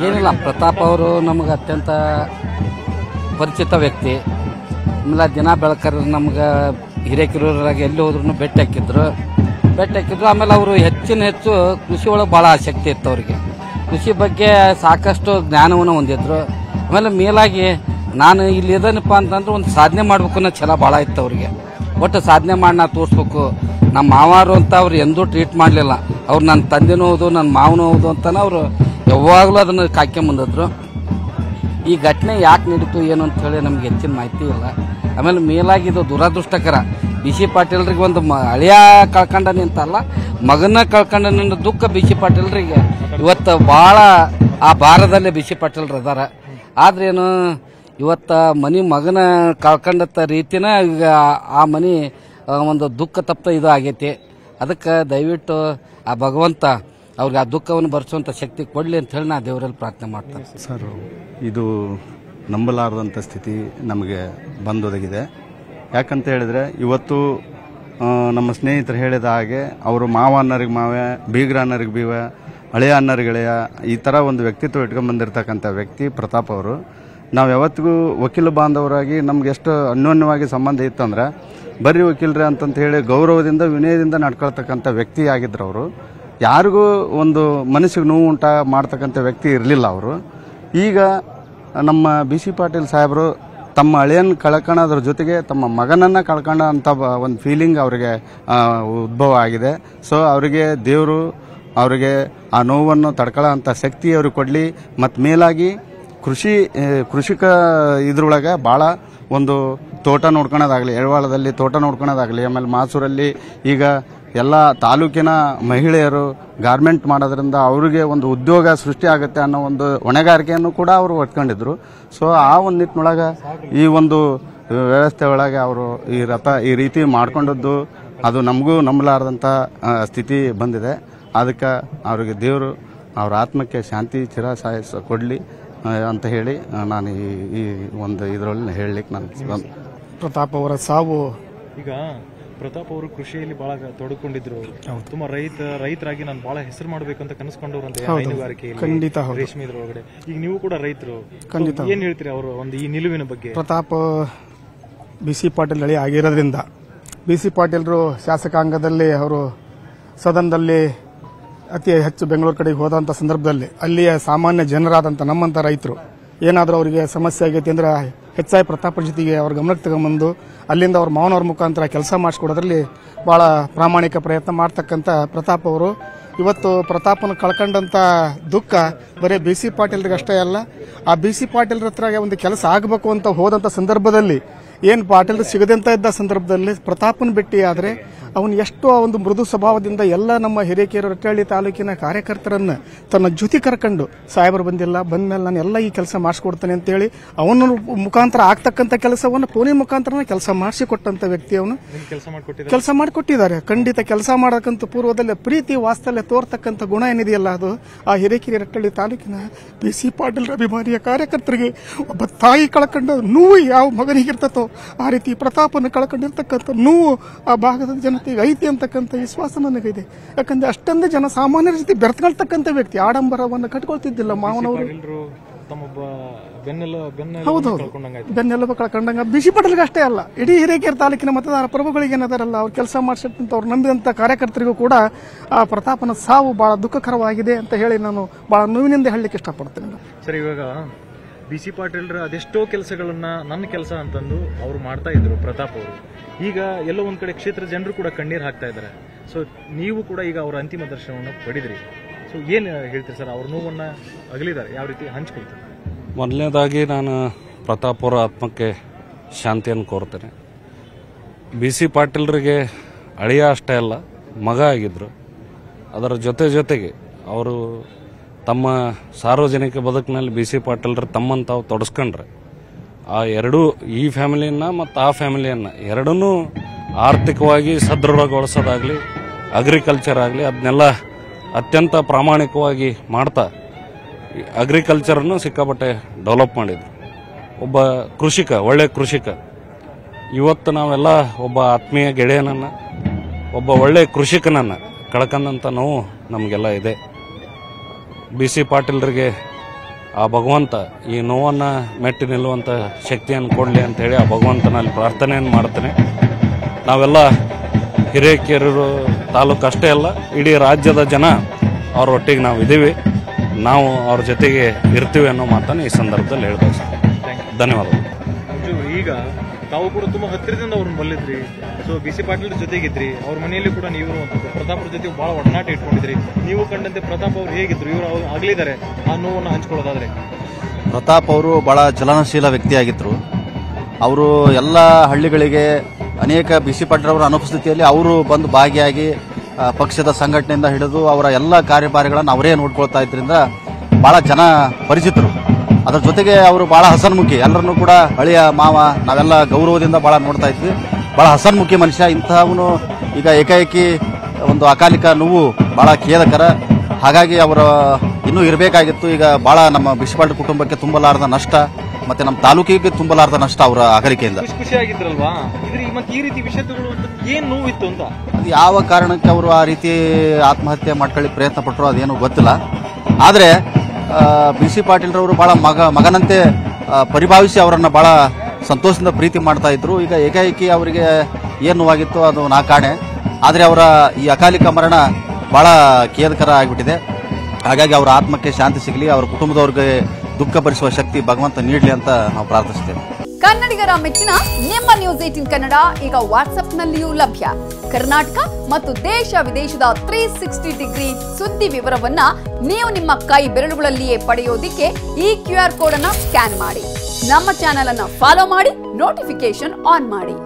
ಏನಿಲ್ಲ, ಪ್ರತಾಪ್ ಅವರು ನಮಗೆ ಅತ್ಯಂತ ಪರಿಚಿತ ವ್ಯಕ್ತಿ. ಆಮೇಲೆ ದಿನ ಬೆಳಕರ್ ನಮ್ಗೆ ಹಿರೇಕೆರೂರಾಗ ಎಲ್ಲಿ ಹೋದ್ರೂ ಭೇಟಿ ಹಾಕಿದ್ರು. ಆಮೇಲೆ ಅವರು ಹೆಚ್ಚು ಕೃಷಿ ಒಳಗೆ ಭಾಳ ಆಸಕ್ತಿ ಇತ್ತು ಅವರಿಗೆ. ಕೃಷಿ ಬಗ್ಗೆ ಸಾಕಷ್ಟು ಜ್ಞಾನವನ್ನು ಹೊಂದಿದ್ರು. ಆಮೇಲೆ ಮೇಲಾಗಿ ನಾನು ಇಲ್ಲಿ ಇದನ್ನಪ್ಪ ಅಂತಂದ್ರೆ ಒಂದು ಸಾಧನೆ ಮಾಡ್ಬೇಕು ಅನ್ನೋ ಛಲ ಭಾಳ ಇತ್ತು ಅವರಿಗೆ. ಒಟ್ಟು ಸಾಧನೆ ಮಾಡಿ ನಾ ತೋರಿಸ್ಬೇಕು. ನಮ್ಮ ಮಾವಾರು ಅಂತ ಅವ್ರು ಎಂದೂ ಟ್ರೀಟ್ ಮಾಡಲಿಲ್ಲ. ಅವ್ರು ನನ್ನ ತಂದೆನೂ ಹೌದು, ನನ್ನ ಮಾವನೂ ಹೌದು ಅಂತಾನೆ ಅವರು ಯಾವಾಗಲೂ ಅದನ್ನು ಕಾಯ್ಕೊಂಬಂದಿದ್ರು. ಈ ಘಟನೆ ಯಾಕೆ ನಡೀತು ಏನು ಅಂತ ಹೇಳಿ ನಮ್ಗೆ ಹೆಚ್ಚಿನ ಮಾಹಿತಿ ಇಲ್ಲ. ಆಮೇಲೆ ಮೇಲಾಗಿ ಇದು ದುರದೃಷ್ಟಕರ. ಬಿ ಸಿ ಪಾಟೀಲ್ರಿಗೆ ಒಂದು ಹಳೆಯ ಕಳ್ಕೊಂಡನಿ ಅಂತಲ್ಲ, ಮಗನ ಕಳ್ಕೊಂಡನ ದುಃಖ ಬಿ ಸಿ ಪಾಟೀಲ್ರಿಗೆ ಇವತ್ತು ಭಾಳ ಆ ಭಾರದಲ್ಲೇ ಬಿ ಸಿ ಪಾಟೀಲ್ರು ಅದಾರ. ಆದ್ರೇನು ಇವತ್ತು ಮಗನ ಕಳ್ಕೊಂಡಂಥ ರೀತಿನ ಈಗ ಆ ಮನೆ ಒಂದು ದುಃಖ ತಪ್ಪ ಇದು ಆಗೈತಿ. ಅದಕ್ಕೆ ದಯವಿಟ್ಟು ಆ ಭಗವಂತ ಅವ್ರಿಗೆ ಆ ದುಃಖವನ್ನು ಭರಿಸುವಂಥ ಶಕ್ತಿ ಕೊಡಲಿ ಅಂತ ಹೇಳಿ ನಾ ದೇವರಲ್ಲಿ ಪ್ರಾರ್ಥನೆ ಮಾಡ್ತೇನೆ. ಸರ್, ಇದು ನಂಬಲಾರದಂಥ ಸ್ಥಿತಿ ನಮಗೆ ಬಂದೊದಗಿದೆ. ಯಾಕಂತ ಹೇಳಿದ್ರೆ ಇವತ್ತು ನಮ್ಮ ಸ್ನೇಹಿತರು ಹೇಳಿದ ಹಾಗೆ ಅವರು ಮಾವ ಅನ್ನರಿಗೆ ಮಾವೆ, ಬೀಗ್ರ ಅನ್ನರಿಗೆ ಬೀವ, ಹಳೆಯ ಅನ್ನರಿಗೆ ಗೆಳೆಯ, ಈ ಥರ ಒಂದು ವ್ಯಕ್ತಿತ್ವ ಇಟ್ಕೊಂಡು ಬಂದಿರತಕ್ಕಂಥ ವ್ಯಕ್ತಿ ಪ್ರತಾಪ್ ಅವರು. ನಾವು ಯಾವತ್ತಿಗೂ ವಕೀಲ ಬಾಂಧವರಾಗಿ ನಮ್ಗೆ ಎಷ್ಟು ಅನ್ಯೋನ್ಯವಾಗಿ ಸಂಬಂಧ ಇತ್ತಂದ್ರೆ ಬರ್ರಿ ವಕೀಲರೇ ಅಂತಂತ ಹೇಳಿ ಗೌರವದಿಂದ ವಿನಯದಿಂದ ನಡ್ಕೊಳ್ತಕ್ಕಂಥ ವ್ಯಕ್ತಿ ಆಗಿದ್ರು ಅವರು. ಯಾರಿಗೂ ಒಂದು ಮನಸ್ಸಿಗೆ ನೋವು ಮಾಡ್ತಕ್ಕಂಥ ವ್ಯಕ್ತಿ ಇರಲಿಲ್ಲ ಅವರು. ಈಗ ನಮ್ಮ ಬಿ ಸಿ ಪಾಟೀಲ್ ಸಾಹೇಬರು ತಮ್ಮ ಹಳೆಯನ್ನ ಕಳ್ಕೊಳ್ಳೋದ್ರ ಜೊತೆಗೆ ತಮ್ಮ ಮಗನನ್ನು ಕಳ್ಕೊಳ್ಳೋ ಅಂತ ಒಂದು ಫೀಲಿಂಗ್ ಅವರಿಗೆ ಉದ್ಭವ ಆಗಿದೆ. ಸೊ ಅವರಿಗೆ ದೇವರು ಅವರಿಗೆ ಆ ನೋವನ್ನು ತಡ್ಕೊಳ್ಳೋ ಅಂಥ ಶಕ್ತಿ ಅವ್ರಿಗೆ ಕೊಡಲಿ. ಮತ್ತು ಮೇಲಾಗಿ ಕೃಷಿಕ ಇದ್ರೊಳಗೆ ಭಾಳ ಒಂದು ತೋಟ ನೋಡ್ಕೊಳ್ಳೋದಾಗಲಿ, ಎಳವಾಳದಲ್ಲಿ ತೋಟ ನೋಡ್ಕೊಳ್ಳೋದಾಗಲಿ, ಆಮೇಲೆ ಮಾಸೂರಲ್ಲಿ ಈಗ ಎಲ್ಲ ತಾಲೂಕಿನ ಮಹಿಳೆಯರು ಗಾರ್ಮೆಂಟ್ ಮಾಡೋದ್ರಿಂದ ಅವರಿಗೆ ಒಂದು ಉದ್ಯೋಗ ಸೃಷ್ಟಿ ಆಗುತ್ತೆ ಅನ್ನೋ ಒಂದು ಹೊಣೆಗಾರಿಕೆಯನ್ನು ಕೂಡ ಅವರು ಹೊತ್ಕೊಂಡಿದ್ರು. ಸೊ ಆ ಒಂದು ನಿಟ್ಟಿನೊಳಗೆ ಈ ಒಂದು ವ್ಯವಸ್ಥೆ ಒಳಗೆ ಅವರು ಈ ರೀತಿ ಮಾಡ್ಕೊಂಡದ್ದು ಅದು ನಮಗೂ ನಂಬಲಾರದಂಥ ಸ್ಥಿತಿ ಬಂದಿದೆ. ಅದಕ್ಕೆ ಅವರಿಗೆ ದೇವರು ಅವ್ರ ಆತ್ಮಕ್ಕೆ ಶಾಂತಿ ಚಿರಸಾಯಸ ಕೊಡಲಿ ಅಂತ ಹೇಳಿ ನಾನು ಈ ಒಂದು ಇದರಲ್ಲಿ ಹೇಳಲಿಕ್ಕೆ ನಾನು ಪ್ರತಾಪ್ ಅವರ ಸಾವು. ಈಗ ಪ್ರತಾಪ್ ಅವರು ಕೃಷಿಯಲ್ಲಿ ಬಹಳ ತೊಡಕೊಂಡಿದ್ರು. ತುಂಬಾ ರೈತರಾಗಿ ನಾನು ಬಹಳ ಹೆಸರು ಮಾಡಬೇಕಂತ ಕನಸ್ಕೊಂಡವ್ರಂತೆ ಹೈನುಗಾರಿಕೆಯಲ್ಲಿ, ರೇಷ್ಮೆ ಇದ್ರೊಳಗಡೆ. ಈಗ ನೀವು ಕೂಡ ರೈತರು, ಖಂಡಿತ ಏನ್ ಹೇಳ್ತೀರಿ ಅವರು ಒಂದು ಈ ನಿಲುವಿನ ಬಗ್ಗೆ? ಪ್ರತಾಪ್ ಬಿ ಸಿ ಪಾಟೀಲ್ ಹಳಿ ಆಗಿರೋದ್ರಿಂದ ಬಿ ಸಿ ಪಾಟೀಲ್ರು ಶಾಸಕಾಂಗದಲ್ಲಿ ಅವರು ಸದನದಲ್ಲಿ ಅತಿ ಹೆಚ್ಚು ಬೆಂಗಳೂರು ಕಡೆಗೆ ಹೋದಂಥ ಸಂದರ್ಭದಲ್ಲಿ ಅಲ್ಲಿಯ ಸಾಮಾನ್ಯ ಜನರಾದಂಥ ನಮ್ಮಂಥ ರೈತರು ಏನಾದರೂ ಅವರಿಗೆ ಸಮಸ್ಯೆ ಆಗೈತಿ ಅಂದ್ರೆ ಹೆಚ್ಚಾಗಿ ಪ್ರತಾಪರ ಜೊತೆಗೆ ಅವ್ರ ಗಮನಕ್ಕೆ ತಗೊಂಬಂದು ಅಲ್ಲಿಂದ ಅವ್ರ ಮಾವನವ್ರ ಮುಖಾಂತರ ಕೆಲಸ ಮಾಡಿಸ್ಕೊಡೋದ್ರಲ್ಲಿ ಭಾಳ ಪ್ರಾಮಾಣಿಕ ಪ್ರಯತ್ನ ಮಾಡ್ತಕ್ಕಂಥ ಪ್ರತಾಪ್ ಅವರು. ಇವತ್ತು ಪ್ರತಾಪನ ಕಳ್ಕೊಂಡಂಥ ದುಃಖ ಬರೀ ಬಿ ಸಿ ಪಾಟೀಲ್ರಿಗೆ ಅಷ್ಟೇ ಅಲ್ಲ, ಆ ಬಿ ಸಿ ಪಾಟೀಲ್ರ ಹತ್ರ ಒಂದು ಕೆಲಸ ಆಗಬೇಕು ಅಂತ ಹೋದಂಥ ಸಂದರ್ಭದಲ್ಲಿ ಏನು ಪಾಟೀಲ್ ಸಿಗದಂತ ಇದ್ದ ಸಂದರ್ಭದಲ್ಲಿ ಪ್ರತಾಪನ ಭೇಟಿ ಆದರೆ ಅವನು ಎಷ್ಟು ಒಂದು ಮೃದು ಸ್ವಭಾವದಿಂದ ಎಲ್ಲ ನಮ್ಮ ಹಿರೇಕೆರೂರು ರಟ್ಟಹಳ್ಳಿ ತಾಲೂಕಿನ ಕಾರ್ಯಕರ್ತರನ್ನ ತನ್ನ ಜೊತೆ ಕರ್ಕೊಂಡು ಸಾಹೇಬರು ಬಂದ್ಮೇಲೆ ನಾನು ಎಲ್ಲ ಈ ಕೆಲಸ ಮಾಡಿಸ್ಕೊಡ್ತೇನೆ ಅಂತೇಳಿ ಅವನ ಮುಖಾಂತರ ಆಗ್ತಕ್ಕಂಥ ಕೆಲಸವನ್ನು ಫೋನಿನ ಮುಖಾಂತರ ಕೆಲಸ ಮಾಡಿಸಿಕೊಟ್ಟಂತ ವ್ಯಕ್ತಿ ಅವನು. ಕೆಲಸ ಮಾಡಿಕೊಟ್ಟಿದ್ದಾರೆ. ಖಂಡಿತ ಕೆಲಸ ಮಾಡಕ್ಕಂತ ಪೂರ್ವದಲ್ಲಿ ಪ್ರೀತಿ ವಾತ್ಸಲ್ಯ ತೋರ್ತಕ್ಕಂಥ ಗುಣ ಏನಿದೆಯಲ್ಲ ಅದು ಆ ಹಿರೇಕೆರೂರು ರಟ್ಟಹಳ್ಳಿ ತಾಲೂಕಿನ ಬಿ ಸಿ ಪಾಟೀಲ್ ಅಭಿಮಾನಿಯ ಕಾರ್ಯಕರ್ತರಿಗೆ ಒಬ್ಬ ತಾಯಿ ಕಳ್ಕೊಂಡ ನೋವು ಯಾವ ಮಗನಿಗಿರ್ತತೋ ಆ ರೀತಿ ಪ್ರತಾಪನ ಕಳ್ಕೊಂಡಿರ್ತಕ್ಕಂಥ ನೋವು ಆ ಭಾಗದ ಜನತೆಗೆ ಐತಿ ಅಂತಕ್ಕಂಥ ವಿಶ್ವಾಸ ನನಗಿದೆ. ಯಾಕಂದ್ರೆ ಅಷ್ಟೊಂದು ಜನ ಸಾಮಾನ್ಯರ ಜೊತೆ ಬೆರೆತ್ಕೊಳ್ತಕ್ಕಂಥ ವ್ಯಕ್ತಿ, ಆಡಂಬರವನ್ನು ಕಟ್ಕೊಳ್ತಿದ್ದಿಲ್ಲ ಮಾವನವರು. ಹೌದೌದು, ಬೆನ್ನೆಲುಬು ಕಳ್ಕೊಂಡಂಗ ಬಿ ಸಿ ಪಾಟೀಲ್ಗೆ ಅಷ್ಟೇ ಅಲ್ಲ, ಇಡೀ ಹಿರೇಕೆರೂರು ತಾಲೂಕಿನ ಮತದಾರ ಪ್ರಭುಗಳಿಗೆ ಏನದಾರಲ್ಲ ಅವ್ರು ಕೆಲಸ ಮಾಡಿಸಿದಂತ ಅವ್ರು ನಂಬಿದಂತ ಕಾರ್ಯಕರ್ತರಿಗೂ ಕೂಡ ಆ ಪ್ರತಾಪನ ಸಾವು ಬಹಳ ದುಃಖಕರವಾಗಿದೆ ಅಂತ ಹೇಳಿ ನಾನು ಬಹಳ ನೋವಿನಿಂದ ಹೇಳಲಿಕ್ಕೆ ಇಷ್ಟಪಡ್ತೇನೆ. ಸರ್, ಇವಾಗ ಬಿ ಸಿ ಪಾಟೀಲ್ರ ಅದೆಷ್ಟೋ ಕೆಲಸಗಳನ್ನ ನನ್ನ ಕೆಲಸ ಅಂತಂದು ಅವ್ರು ಮಾಡ್ತಾ ಇದ್ರು ಪ್ರತಾಪ್ ಅವರು. ಈಗ ಎಲ್ಲೋ ಒಂದ್ ಕಡೆ ಕ್ಷೇತ್ರ ಜನರು ಕೂಡ ಕಣ್ಣೀರು ಹಾಕ್ತಾ ಇದ್ದಾರೆ. ಸೊ ನೀವು ಕೂಡ ಈಗ ಅವರ ಅಂತಿಮ ದರ್ಶನವನ್ನು ಪಡೆದ್ರಿ. ಸೊ ಏನ್ ಹೇಳ್ತೀರಿ ಸರ್? ಅವ್ರ ನೋವನ್ನ ಅಗಲಿದ್ದಾರೆ, ಯಾವ ರೀತಿ ಹಂಚ್ಕೊಳ್ತಾರೆ? ಮೊದಲನೇದಾಗಿ ನಾನು ಪ್ರತಾಪ್ ಅವರ ಆತ್ಮಕ್ಕೆ ಶಾಂತಿಯನ್ನು ಕೋರ್ತೇನೆ. ಬಿ ಸಿ ಪಾಟೀಲ್ರಿಗೆ ಅಳಿಯ ಅಷ್ಟೇ ಅಲ್ಲ, ಮಗ ಆಗಿದ್ರು. ಅದರ ಜೊತೆಗೆ ಅವರು ತಮ್ಮ ಸಾರ್ವಜನಿಕ ಬದುಕಿನಲ್ಲಿ ಬಿ ಸಿ ಪಾಟೀಲ್ರು ತಮ್ಮನ್ನು ತಾವು ತೊಡಸ್ಕೊಂಡ್ರೆ ಆ ಎರಡೂ, ಈ ಫ್ಯಾಮಿಲಿಯನ್ನ ಮತ್ತು ಆ ಫ್ಯಾಮಿಲಿಯನ್ನ ಎರಡನ್ನೂ ಆರ್ಥಿಕವಾಗಿ ಸದೃಢಗೊಳಿಸೋದಾಗಲಿ, ಅಗ್ರಿಕಲ್ಚರ್ ಆಗಲಿ ಅದನ್ನೆಲ್ಲ ಅತ್ಯಂತ ಪ್ರಾಮಾಣಿಕವಾಗಿ ಮಾಡ್ತಾ ಅಗ್ರಿಕಲ್ಚರನ್ನು ಸಿಕ್ಕಾಪಟ್ಟೆ ಡೆವಲಪ್ ಮಾಡಿದ್ರು. ಒಬ್ಬ ಕೃಷಿಕ, ಒಳ್ಳೆ ಕೃಷಿಕ. ಇವತ್ತು ನಾವೆಲ್ಲ ಒಬ್ಬ ಆತ್ಮೀಯ ಗೆಳೆಯನನ್ನು, ಒಬ್ಬ ಒಳ್ಳೆ ಕೃಷಿಕನನ್ನು ಕಳ್ಕೊಂಡಂಥ ನೋವು ನಮಗೆಲ್ಲ ಇದೆ. ಬಿ ಸಿ ಪಾಟೀಲ್ರಿಗೆ ಆ ಭಗವಂತ ಈ ನೋವನ್ನು ಮೆಟ್ಟಿ ನಿಲ್ಲುವಂಥ ಶಕ್ತಿಯನ್ನು ಕೊಡಲಿ ಅಂತೇಳಿ ಆ ಭಗವಂತನಲ್ಲಿ ಪ್ರಾರ್ಥನೆಯನ್ನು ಮಾಡ್ತೇನೆ. ನಾವೆಲ್ಲ ಹಿರೇಕೆರೂರು ತಾಲೂಕು ಅಷ್ಟೇ ಅಲ್ಲ, ಇಡೀ ರಾಜ್ಯದ ಜನ ಅವ್ರ ಒಟ್ಟಿಗೆ ನಾವು ಇದ್ದೀವಿ, ನಾವು ಅವ್ರ ಜೊತೆಗೆ ಇರ್ತೀವಿ ಅನ್ನೋ ಮಾತನ್ನು ಈ ಸಂದರ್ಭದಲ್ಲಿ ಹೇಳ್ಬೇಕು ಸರ್. ಧನ್ಯವಾದಗಳು. ಈಗ ತಾವು ಕೂಡ ತುಂಬಾ ಹತ್ತಿರದಿಂದ ಅವ್ರನ್ನ ಬಲ್ಲಿದ್ರಿ, ಸೊ ಬಿ ಸಿ ಪಾಟೀಲ್ ಜೊತೆಗಿದ್ರಿ, ಅವ್ರ ಮನೆಯಲ್ಲಿ ಕೂಡ ನೀವು ಪ್ರತಾಪ್ ಅವ್ರ ಜೊತೆ ಬಹಳ ಒಡನಾಟ ಇಟ್ಕೊಂಡಿದ್ರಿ. ನೀವು ಕಂಡಂತೆ ಪ್ರತಾಪ್ ಅವ್ರು ಹೇಗಿದ್ರು, ಇವರು ಆಗ್ಲಿದ್ದಾರೆ ಆ ನೋವನ್ನು ಹಂಚ್ಕೊಳ್ಳೋದಾದ್ರೆ? ಪ್ರತಾಪ್ ಅವರು ಬಹಳ ಚಲನಶೀಲ ವ್ಯಕ್ತಿಯಾಗಿದ್ದರು. ಅವರು ಎಲ್ಲ ಹಳ್ಳಿಗಳಿಗೆ ಅನೇಕ ಬಿ ಸಿ ಪಾಟೀಲ್ ಅವರ ಅನುಪಸ್ಥಿತಿಯಲ್ಲಿ ಅವರು ಬಂದು ಭಾಗಿಯಾಗಿ ಪಕ್ಷದ ಸಂಘಟನೆಯಿಂದ ಹಿಡಿದು ಅವರ ಎಲ್ಲ ಕಾರ್ಯಭಾರಗಳನ್ನು ಅವರೇ ನೋಡ್ಕೊಳ್ತಾ ಇದ್ರಿಂದ ಬಹಳ ಜನ ಪರಿಚಿತರು. ಅದರ ಜೊತೆಗೆ ಅವರು ಬಹಳ ಹಸನ್ಮುಖಿ, ಎಲ್ಲರನ್ನೂ ಕೂಡ ಹಳೆಯ ಮಾವ ನಾವೆಲ್ಲ ಗೌರವದಿಂದ ಬಹಳ ನೋಡ್ತಾ ಇದ್ವಿ. ಬಹಳ ಹಸನ್ಮುಖಿ ಮನುಷ್ಯ. ಇಂತಹವನು ಈಗ ಏಕಾಏಕಿ ಒಂದು ಅಕಾಲಿಕ ನೋವು ಬಹಳ ಖೇದಕರ. ಹಾಗಾಗಿ ಅವರ ಇನ್ನೂ ಇರಬೇಕಾಗಿತ್ತು. ಈಗ ಬಹಳ ನಮ್ಮ ಬಿ ಸಿ ಪಾಟೀಲ್ ಕುಟುಂಬಕ್ಕೆ ತುಂಬಲಾರದ ನಷ್ಟ, ಮತ್ತೆ ನಮ್ಮ ತಾಲೂಕಿಗೆ ತುಂಬಲಾರದ ನಷ್ಟ ಅವರ ಅಗಲಿಕೆಯಿಂದ. ಖುಷಿಯಾಗಿದ್ರಲ್ವಾ? ಈ ರೀತಿ ವಿಷಯಗಳು ಏನ್ ನೋವಿತ್ತು ಅಂತ? ಅದು ಯಾವ ಕಾರಣಕ್ಕೆ ಅವರು ಆ ರೀತಿ ಆತ್ಮಹತ್ಯೆ ಮಾಡ್ಕೊಳ್ಳಿ ಪ್ರಯತ್ನ ಪಟ್ಟರು ಅದೇನು ಗೊತ್ತಿಲ್ಲ. ಆದರೆ ಬಿ ಸಿ ಪಾಟೀಲ್ರವರು ಬಹಳ ಮಗನಂತೆ ಪರಿಭಾವಿಸಿ ಅವರನ್ನು ಬಹಳ ಸಂತೋಷದಿಂದ ಪ್ರೀತಿ ಮಾಡ್ತಾ ಇದ್ರು. ಈಗ ಏಕಾಏಕಿ ಅವರಿಗೆ ಏನು ನೋವಾಗಿತ್ತು ಅದು ನಾ ಕಾಣೆ. ಆದರೆ ಅವರ ಈ ಅಕಾಲಿಕ ಮರಣ ಬಹಳ ಖೇದಕರ ಆಗಿಬಿಟ್ಟಿದೆ. ಹಾಗಾಗಿ ಅವರ ಆತ್ಮಕ್ಕೆ ಶಾಂತಿ ಸಿಗಲಿ, ಅವರ ಕುಟುಂಬದವ್ರಿಗೆ ದುಃಖ ಭರಿಸುವ ಶಕ್ತಿ ಭಗವಂತ ನೀಡಲಿ ಅಂತ ನಾವು ಪ್ರಾರ್ಥಿಸ್ತೇವೆ. ಕನ್ನಡಿಗರ ಮೆಚ್ಚಿನ ನಿಮ್ಮ ನ್ಯೂಸ್ 18 ಕನ್ನಡ ಈಗ ವಾಟ್ಸ್ಆಪ್ನಲ್ಲಿಯೂ ಲಭ್ಯ. ಕರ್ನಾಟಕ ಮತ್ತು ದೇಶ ವಿದೇಶದ 360 ಡಿಗ್ರಿ ಸುದ್ದಿ ವಿವರವನ್ನ ನೀವು ನಿಮ್ಮ ಕೈ ಬೆರಳುಗಳಲ್ಲಿಯೇ ಪಡೆಯೋದಿಕ್ಕೆ ಈ QR ಕೋಡ್ ಅನ್ನ ಸ್ಕ್ಯಾನ್ ಮಾಡಿ. ನಮ್ಮ ಚಾನೆಲ್ ಅನ್ನ ಫಾಲೋ ಮಾಡಿ, ನೋಟಿಫಿಕೇಶನ್ ಆನ್ ಮಾಡಿ.